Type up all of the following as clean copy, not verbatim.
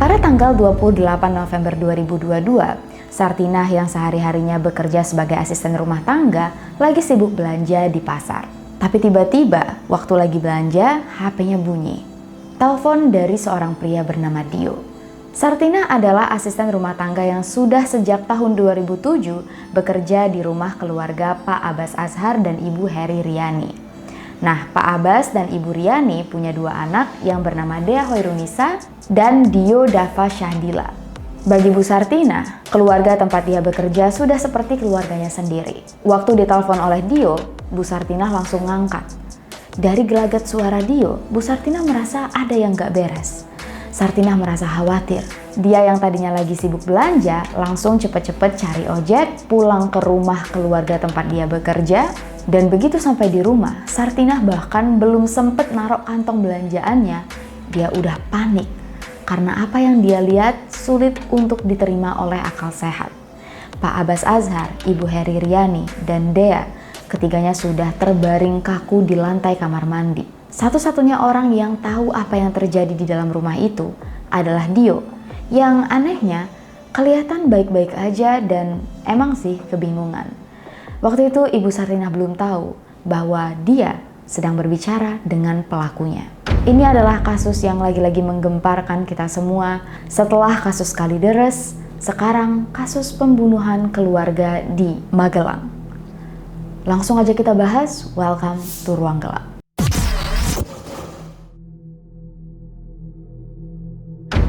Pada tanggal 28 November 2022, Sartinah yang sehari-harinya bekerja sebagai asisten rumah tangga lagi sibuk belanja di pasar. Tapi tiba-tiba waktu lagi belanja, HP-nya bunyi. Telepon dari seorang pria bernama Dio. Sartinah adalah asisten rumah tangga yang sudah sejak tahun 2007 bekerja di rumah keluarga Pak Abbas Azhar dan Ibu Heri Riani. Nah, Pak Abbas dan Ibu Riani punya dua anak yang bernama Dea Hoirunisa dan Dio Dava Syahdila. Bagi Bu Sartinah, keluarga tempat dia bekerja sudah seperti keluarganya sendiri. Waktu ditelepon oleh Dio, Bu Sartinah langsung ngangkat. Dari gelagat suara Dio, Bu Sartinah merasa ada yang gak beres. Sartinah merasa khawatir. Dia yang tadinya lagi sibuk belanja, langsung cepet-cepet cari ojek, pulang ke rumah keluarga tempat dia bekerja. Dan begitu sampai di rumah, Sartinah bahkan belum sempet naruh kantong belanjaannya, dia udah panik. Karena apa yang dia lihat sulit untuk diterima oleh akal sehat. Pak Abbas Azhar, Ibu Heri Riani, dan Dea, ketiganya sudah terbaring kaku di lantai kamar mandi. Satu-satunya orang yang tahu apa yang terjadi di dalam rumah itu adalah Dio, yang anehnya kelihatan baik-baik aja dan emang sih kebingungan. Waktu itu Ibu Sartinah belum tahu bahwa dia sedang berbicara dengan pelakunya. Ini adalah kasus yang lagi-lagi menggemparkan kita semua setelah kasus Kalideres, sekarang kasus pembunuhan keluarga di Magelang. Langsung aja kita bahas, welcome to Ruang Gelap.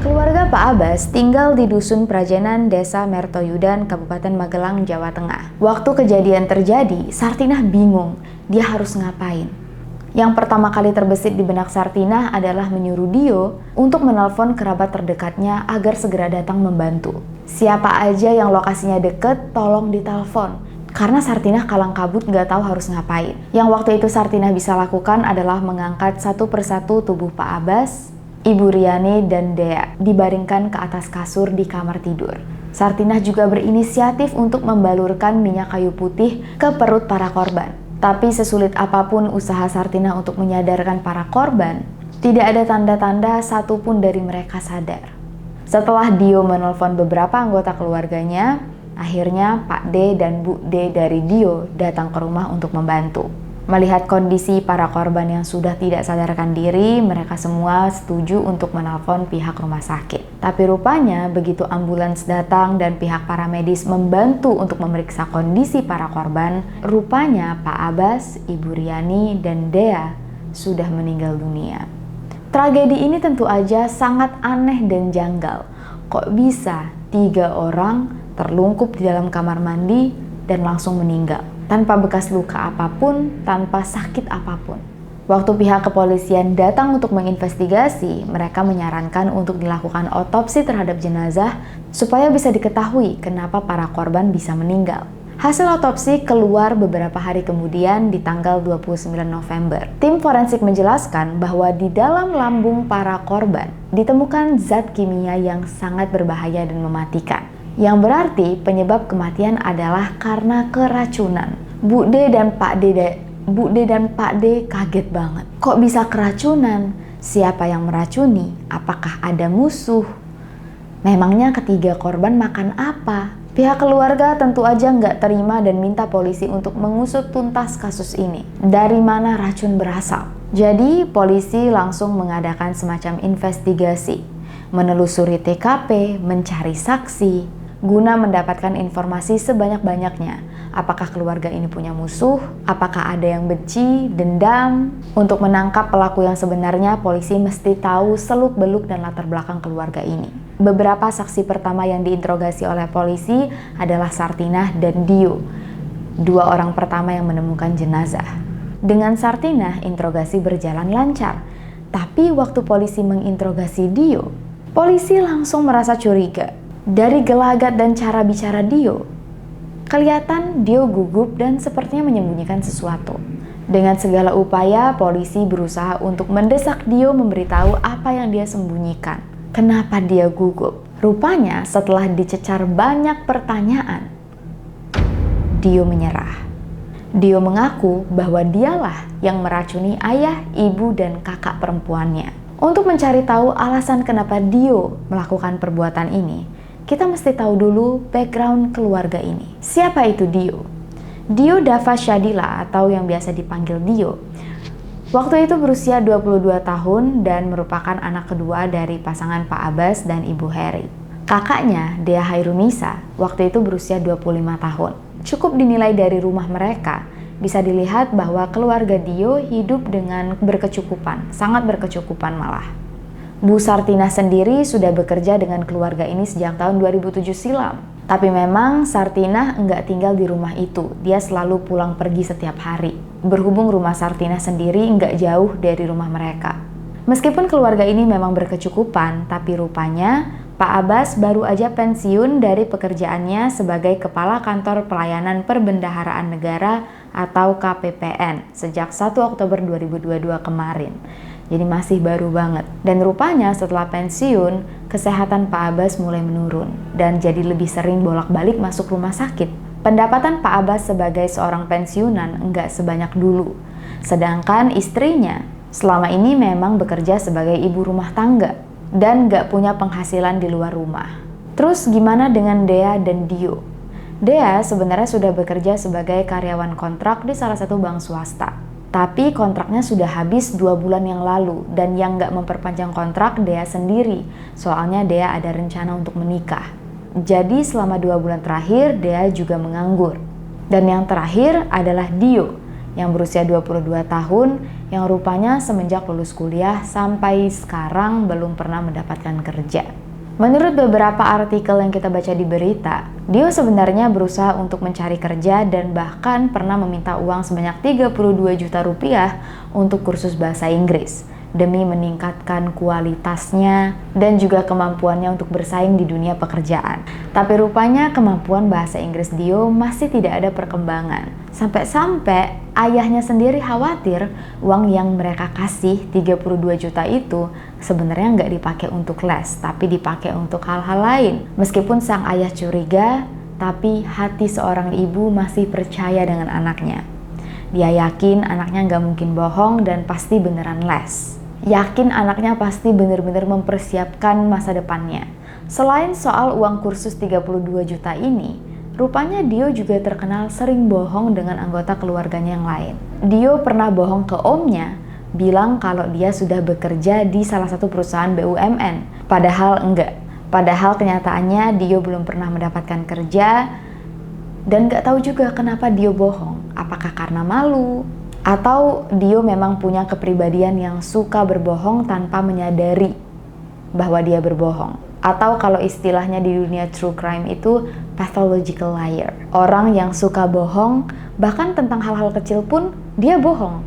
Keluarga Pak Abbas tinggal di Dusun Prajenan, Desa Mertoyudan, Kabupaten Magelang, Jawa Tengah. Waktu kejadian terjadi, Sartinah bingung dia harus ngapain. Yang pertama kali terbesit di benak Sartinah adalah menyuruh Dio untuk menelpon kerabat terdekatnya agar segera datang membantu. Siapa aja yang lokasinya deket, tolong ditelepon. Karena Sartinah kalang kabut gak tahu harus ngapain. Yang waktu itu Sartinah bisa lakukan adalah mengangkat satu persatu tubuh Pak Abbas, Ibu Riani, dan Dea dibaringkan ke atas kasur di kamar tidur. Sartinah juga berinisiatif untuk membalurkan minyak kayu putih ke perut para korban. Tapi sesulit apapun usaha Sartinah untuk menyadarkan para korban, tidak ada tanda-tanda satupun dari mereka sadar. Setelah Dio menelpon beberapa anggota keluarganya, akhirnya Pak D dan Bu D dari Dio datang ke rumah untuk membantu. Melihat kondisi para korban yang sudah tidak sadarkan diri, mereka semua setuju untuk menelpon pihak rumah sakit. Tapi rupanya begitu ambulans datang dan pihak paramedis membantu untuk memeriksa kondisi para korban, rupanya Pak Abbas, Ibu Riani, dan Dea sudah meninggal dunia. Tragedi ini tentu aja sangat aneh dan janggal. Kok bisa 3 orang terlungkup di dalam kamar mandi dan langsung meninggal? Tanpa bekas luka apapun, tanpa sakit apapun. Waktu pihak kepolisian datang untuk menginvestigasi, mereka menyarankan untuk dilakukan otopsi terhadap jenazah supaya bisa diketahui kenapa para korban bisa meninggal. Hasil otopsi keluar beberapa hari kemudian di tanggal 29 November. Tim forensik menjelaskan bahwa di dalam lambung para korban ditemukan zat kimia yang sangat berbahaya dan mematikan. Yang berarti penyebab kematian adalah karena keracunan. Bu D dan Pak D kaget banget. Kok bisa keracunan? Siapa yang meracuni? Apakah ada musuh? Memangnya ketiga korban makan apa? Pihak keluarga tentu aja nggak terima dan minta polisi untuk mengusut tuntas kasus ini. Dari mana racun berasal? Jadi polisi langsung mengadakan semacam investigasi, menelusuri TKP, mencari saksi, guna mendapatkan informasi sebanyak-banyaknya. Apakah keluarga ini punya musuh? Apakah ada yang benci, dendam? Untuk menangkap pelaku yang sebenarnya, polisi mesti tahu seluk-beluk dan latar belakang keluarga ini. Beberapa saksi pertama yang diinterogasi oleh polisi adalah Sartinah dan Dio, 2 orang pertama yang menemukan jenazah. Dengan Sartinah, interogasi berjalan lancar. Tapi waktu polisi menginterogasi Dio, polisi langsung merasa curiga. Dari gelagat dan cara bicara Dio, kelihatan Dio gugup dan sepertinya menyembunyikan sesuatu. Dengan segala upaya, polisi berusaha untuk mendesak Dio memberitahu apa yang dia sembunyikan. Kenapa dia gugup? Rupanya setelah dicecar banyak pertanyaan, Dio menyerah. Dio mengaku bahwa dialah yang meracuni ayah, ibu, dan kakak perempuannya. Untuk mencari tahu alasan kenapa Dio melakukan perbuatan ini, kita mesti tahu dulu background keluarga ini. Siapa itu Dio? Dio Dava Shadila atau yang biasa dipanggil Dio. Waktu itu berusia 22 tahun dan merupakan anak kedua dari pasangan Pak Abbas dan Ibu Heri. Kakaknya, Dea Hairunisa, waktu itu berusia 25 tahun. Cukup dinilai dari rumah mereka, bisa dilihat bahwa keluarga Dio hidup dengan berkecukupan, sangat berkecukupan malah. Bu Sartinah sendiri sudah bekerja dengan keluarga ini sejak tahun 2007 silam. Tapi memang Sartinah enggak tinggal di rumah itu, dia selalu pulang pergi setiap hari. Berhubung rumah Sartinah sendiri enggak jauh dari rumah mereka. Meskipun keluarga ini memang berkecukupan, tapi rupanya Pak Abbas baru aja pensiun dari pekerjaannya sebagai Kepala Kantor Pelayanan Perbendaharaan Negara atau KPPN sejak 1 Oktober 2022 kemarin. Jadi masih baru banget. Dan rupanya setelah pensiun, kesehatan Pak Abbas mulai menurun dan jadi lebih sering bolak-balik masuk rumah sakit. Pendapatan Pak Abbas sebagai seorang pensiunan enggak sebanyak dulu. Sedangkan istrinya selama ini memang bekerja sebagai ibu rumah tangga dan gak punya penghasilan di luar rumah. Terus gimana dengan Dea dan Dio? Dea sebenarnya sudah bekerja sebagai karyawan kontrak di salah satu bank swasta. Tapi kontraknya sudah habis 2 bulan yang lalu dan yang gak memperpanjang kontrak Dea sendiri. Soalnya Dea ada rencana untuk menikah. Jadi selama 2 bulan terakhir Dea juga menganggur. Dan yang terakhir adalah Dio yang berusia 22 tahun yang rupanya semenjak lulus kuliah sampai sekarang belum pernah mendapatkan kerja. Menurut beberapa artikel yang kita baca di berita, Dio sebenarnya berusaha untuk mencari kerja dan bahkan pernah meminta uang sebanyak 32 juta rupiah untuk kursus bahasa Inggris demi meningkatkan kualitasnya dan juga kemampuannya untuk bersaing di dunia pekerjaan. Tapi rupanya kemampuan bahasa Inggris Dio masih tidak ada perkembangan. Sampai-sampai ayahnya sendiri khawatir uang yang mereka kasih 32 juta itu sebenarnya nggak dipakai untuk les, tapi dipakai untuk hal-hal lain. Meskipun sang ayah curiga, tapi hati seorang ibu masih percaya dengan anaknya. Dia yakin anaknya nggak mungkin bohong dan pasti beneran les. Yakin anaknya pasti benar-benar mempersiapkan masa depannya. Selain soal uang kursus 32 juta ini, rupanya Dio juga terkenal sering bohong dengan anggota keluarganya yang lain. Dio pernah bohong ke omnya, bilang kalau dia sudah bekerja di salah satu perusahaan BUMN. Padahal enggak. Padahal kenyataannya Dio belum pernah mendapatkan kerja dan gak tahu juga kenapa Dio bohong. Apakah karena malu? Atau Dio memang punya kepribadian yang suka berbohong tanpa menyadari bahwa dia berbohong. Atau kalau istilahnya di dunia true crime itu pathological liar. Orang yang suka bohong, bahkan tentang hal-hal kecil pun dia bohong.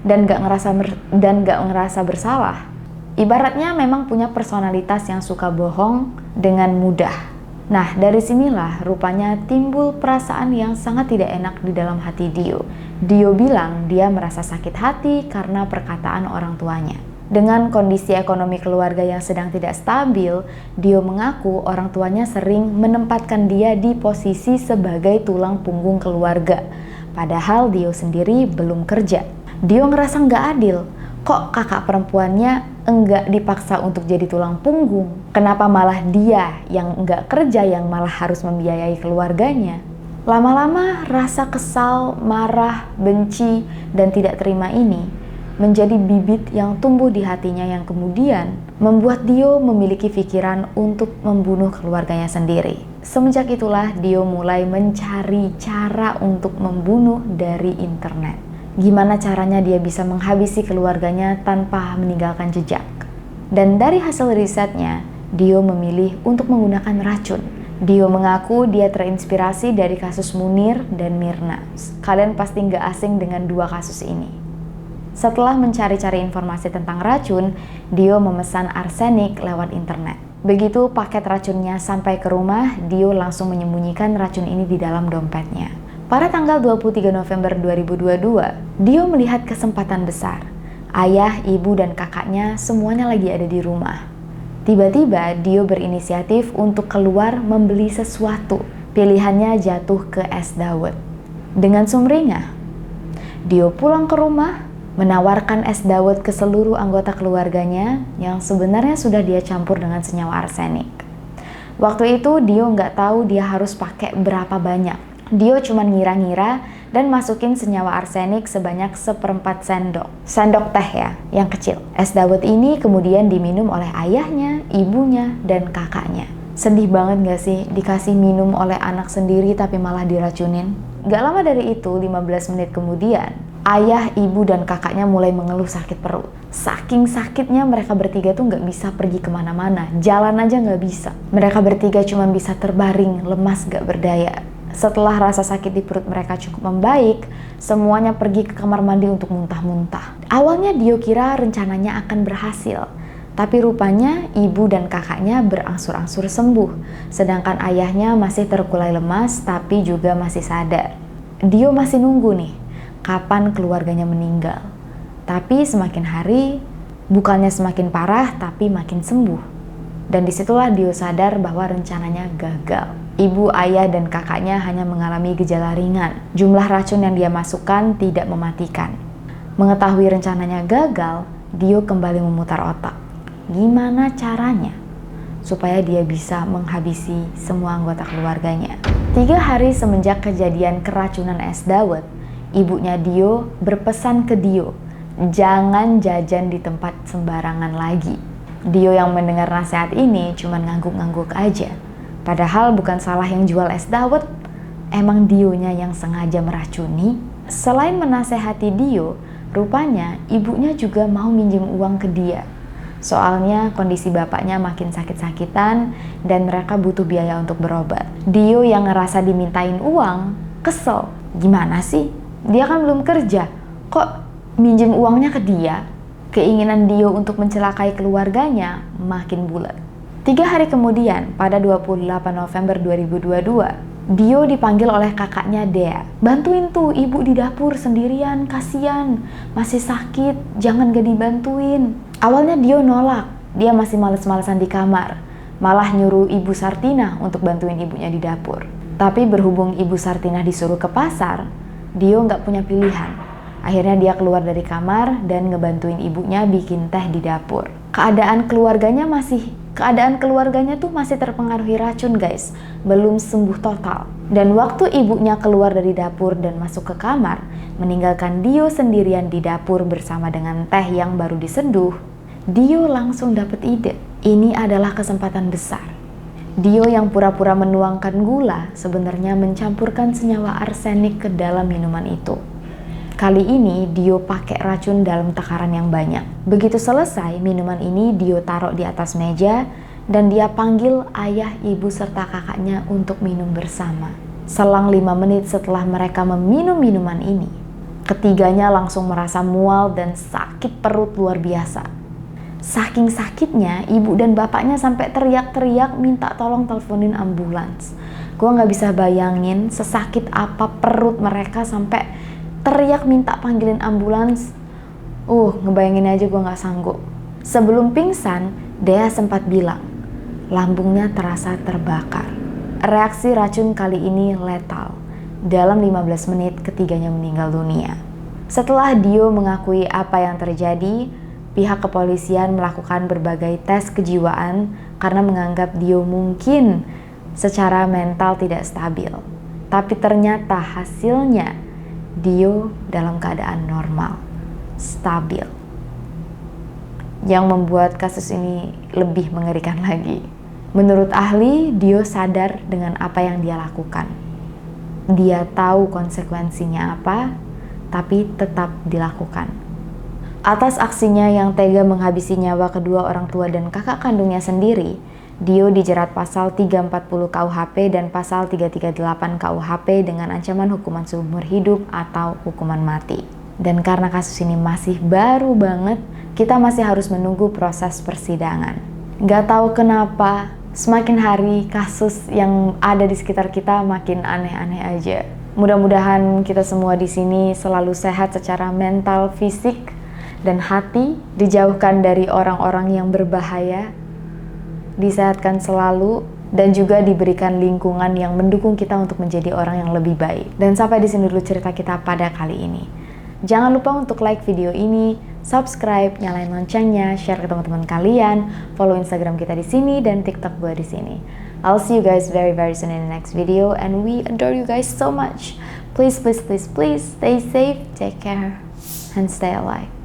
Dan gak ngerasa bersalah. Ibaratnya memang punya personalitas yang suka bohong dengan mudah. Nah, dari sinilah rupanya timbul perasaan yang sangat tidak enak di dalam hati Dio. Dio bilang dia merasa sakit hati karena perkataan orang tuanya. Dengan kondisi ekonomi keluarga yang sedang tidak stabil, Dio mengaku orang tuanya sering menempatkan dia di posisi sebagai tulang punggung keluarga. Padahal Dio sendiri belum kerja. Dio ngerasa nggak adil. Kok kakak perempuannya enggak dipaksa untuk jadi tulang punggung? Kenapa malah dia yang enggak kerja yang malah harus membiayai keluarganya? Lama-lama rasa kesal, marah, benci, dan tidak terima ini menjadi bibit yang tumbuh di hatinya yang kemudian membuat Dio memiliki pikiran untuk membunuh keluarganya sendiri. Semenjak itulah Dio mulai mencari cara untuk membunuh dari internet. Gimana caranya dia bisa menghabisi keluarganya tanpa meninggalkan jejak. Dan dari hasil risetnya, Dio memilih untuk menggunakan racun. Dio mengaku dia terinspirasi dari kasus Munir dan Mirna. Kalian pasti nggak asing dengan dua kasus ini. Setelah mencari-cari informasi tentang racun, Dio memesan arsenik lewat internet. Begitu paket racunnya sampai ke rumah, Dio langsung menyembunyikan racun ini di dalam dompetnya. Pada tanggal 23 November 2022, Dio melihat kesempatan besar. Ayah, ibu, dan kakaknya semuanya lagi ada di rumah. Tiba-tiba Dio berinisiatif untuk keluar membeli sesuatu. Pilihannya jatuh ke es dawet. Dengan sumringah, Dio pulang ke rumah menawarkan es dawet ke seluruh anggota keluarganya yang sebenarnya sudah dia campur dengan senyawa arsenik. Waktu itu Dio nggak tahu dia harus pakai berapa banyak. Dio cuma ngira-ngira dan masukin senyawa arsenik sebanyak 1/4 sendok teh ya, yang kecil. Es dawet ini kemudian diminum oleh ayahnya, ibunya, dan kakaknya. Sedih banget gak sih dikasih minum oleh anak sendiri tapi malah diracunin? Gak lama dari itu, 15 menit kemudian, ayah, ibu, dan kakaknya mulai mengeluh sakit perut. Saking sakitnya mereka bertiga tuh gak bisa pergi kemana-mana, jalan aja gak bisa. Mereka bertiga cuma bisa terbaring, lemas gak berdaya. Setelah rasa sakit di perut mereka cukup membaik, semuanya pergi ke kamar mandi untuk muntah-muntah. Awalnya Dio kira rencananya akan berhasil, tapi rupanya ibu dan kakaknya berangsur-angsur sembuh, sedangkan ayahnya masih terkulai lemas tapi juga masih sadar. Dio masih nunggu nih, kapan keluarganya meninggal. Tapi semakin hari, bukannya semakin parah tapi makin sembuh. Dan disitulah Dio sadar bahwa rencananya gagal. Ibu, ayah, dan kakaknya hanya mengalami gejala ringan. Jumlah racun yang dia masukkan tidak mematikan. Mengetahui rencananya gagal, Dio kembali memutar otak. Gimana caranya supaya dia bisa menghabisi semua anggota keluarganya? 3 hari semenjak kejadian keracunan es dawet, ibunya Dio berpesan ke Dio, jangan jajan di tempat sembarangan lagi. Dio yang mendengar nasihat ini cuma ngangguk-ngangguk aja. Padahal bukan salah yang jual es dawet, emang Dionya yang sengaja meracuni. Selain menasehati Dio, rupanya ibunya juga mau minjem uang ke dia. Soalnya kondisi bapaknya makin sakit-sakitan dan mereka butuh biaya untuk berobat. Dio yang ngerasa dimintain uang, kesel. Gimana sih? Dia kan belum kerja, kok minjem uangnya ke dia? Keinginan Dio untuk mencelakai keluarganya makin bulat. 3 hari kemudian, pada 28 November 2022, Dio dipanggil oleh kakaknya Dea. Bantuin tuh ibu di dapur sendirian, kasihan, masih sakit, jangan gak dibantuin. Awalnya Dio nolak, dia masih males-malesan di kamar, malah nyuruh Ibu Sartina untuk bantuin ibunya di dapur. Tapi berhubung Ibu Sartina disuruh ke pasar, Dio gak punya pilihan. Akhirnya dia keluar dari kamar dan ngebantuin ibunya bikin teh di dapur. Keadaan keluarganya tuh masih terpengaruhi racun guys, belum sembuh total. Dan waktu ibunya keluar dari dapur dan masuk ke kamar, meninggalkan Dio sendirian di dapur bersama dengan teh yang baru diseduh, Dio langsung dapet ide. Ini adalah kesempatan besar. Dio yang pura-pura menuangkan gula sebenarnya mencampurkan senyawa arsenik ke dalam minuman itu. Kali ini Dio pakai racun dalam takaran yang banyak. Begitu selesai, minuman ini Dio taruh di atas meja dan dia panggil ayah, ibu, serta kakaknya untuk minum bersama. Selang 5 menit setelah mereka meminum minuman ini, ketiganya langsung merasa mual dan sakit perut luar biasa. Saking sakitnya, ibu dan bapaknya sampai teriak-teriak minta tolong teleponin ambulans. Gua nggak bisa bayangin sesakit apa perut mereka sampai teriak minta panggilin ambulans. Ngebayangin aja gue gak sanggup. Sebelum pingsan, Dea sempat bilang, lambungnya terasa terbakar. Reaksi racun kali ini letal. Dalam 15 menit, ketiganya meninggal dunia. Setelah Dio mengakui apa yang terjadi, pihak kepolisian melakukan berbagai tes kejiwaan karena menganggap Dio mungkin secara mental tidak stabil. Tapi ternyata hasilnya Dio dalam keadaan normal, stabil. Yang membuat kasus ini lebih mengerikan lagi. Menurut ahli, Dio sadar dengan apa yang dia lakukan. Dia tahu konsekuensinya apa, tapi tetap dilakukan. Atas aksinya yang tega menghabisi nyawa kedua orang tua dan kakak kandungnya sendiri, Dio dijerat pasal 340 KUHP dan pasal 338 KUHP dengan ancaman hukuman seumur hidup atau hukuman mati. Dan karena kasus ini masih baru banget, kita masih harus menunggu proses persidangan. Gak tahu kenapa, semakin hari kasus yang ada di sekitar kita makin aneh-aneh aja. Mudah-mudahan kita semua di sini selalu sehat secara mental, fisik, dan hati, dijauhkan dari orang-orang yang berbahaya, disehatkan selalu, dan juga diberikan lingkungan yang mendukung kita untuk menjadi orang yang lebih baik. Dan sampai di sini dulu cerita kita pada kali ini. Jangan lupa untuk like video ini, subscribe, nyalain loncengnya, share ke teman-teman kalian, follow Instagram kita di sini dan TikTok gue di sini. I'll see you guys very soon in the next video, and we adore you guys so much. Please stay safe, take care, and stay alive.